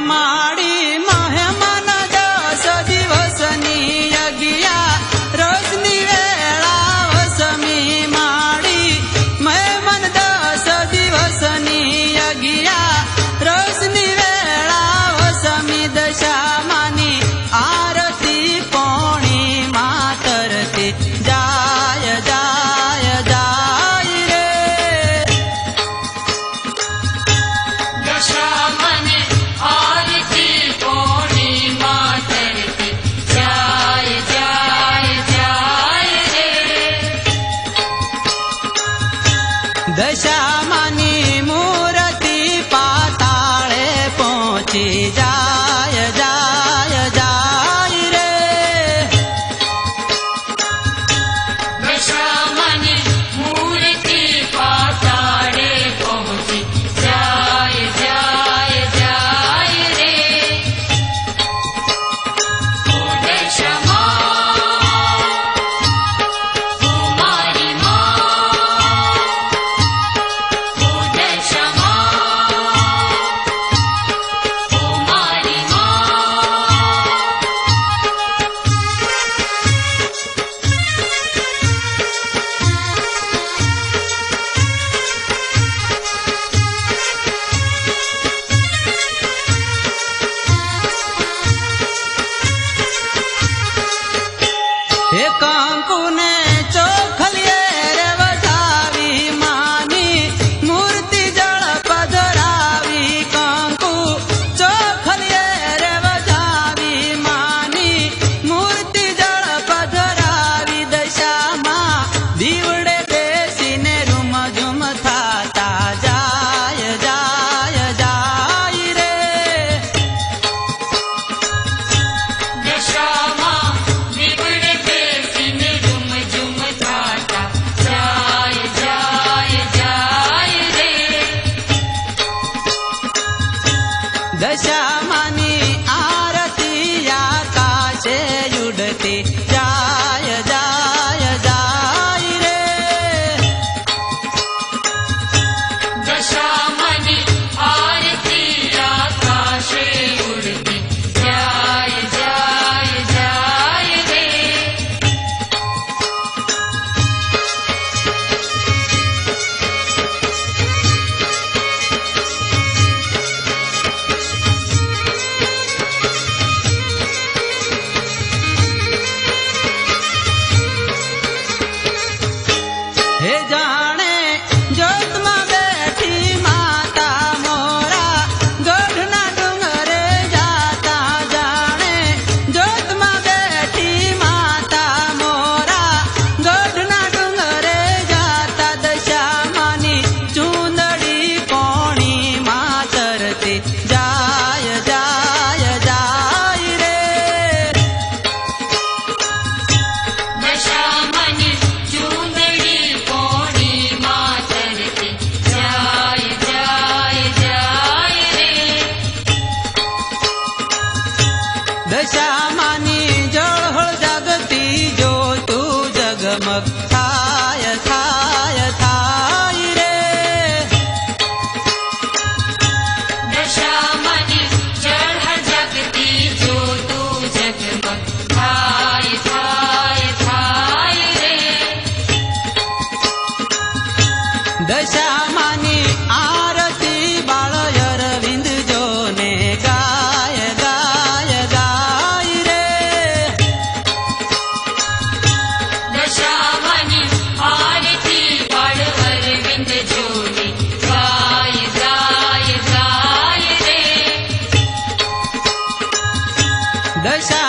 माड़ी मेहमान 10 दिवसनी यज्ञा रोजनी वेळा वसमी माड़ी मेहमान 10 दिवसनी यज्ञा रोजनी वेळा वसमी दशामानी आरती पोणी मातरती जाय जाय जाय रे दशामानी आरती पोणी मातरती जाय जाय जाय रे दशामानी मूर्ति पाताळे पहुंची जाय जाय जाय रे दशामानी मूर्ति पाताळे पहुंची जाय जाय जाय रे ओ दशमा कुमारी माँ ओ दशमा कुमारी माँ हे कंकुने चोखलिये रे वधावी मानी मूर्ति जळ पधरावी कंकु चोखलिये रे वधावी मानी मूर्ति जळ पधरावी दशामा दीवडे बेसीने रूम झुम थाता जाय जाय जाय रे दशामा बिगड़े बेसिने झुम झुम थाता जाय जाय जाय रे दशामानी आरती आकाशे उडती जाय जाय जाय रे दशामानी आरती आकाशे उडती जाय जाय जाय रे हे जाने ज्योतमा बैठी माता मोरा गढ़ना डूंगरे जाता जाने ज्योतमा बैठी माता मोरा गढ़ना डूंगरे जाता दशामानी चूंदड़ी पोणी मातरती जाय जाय जाय रे दशामानी चूंदड़ी पोणी मातरती जाय जाय जाय रे दशामानी जळहळ जागती जो तू जगमग थाय थाय थाय रे दशामानी जळहळ जागती जो तू जगमग थाय थाय थाय रे दशामानी आरती बाळ अरविंद जोने गाय गाय गाय रे दशामानी आरती बाळ अरविंद जोनी गाय गाय गाय रे दशा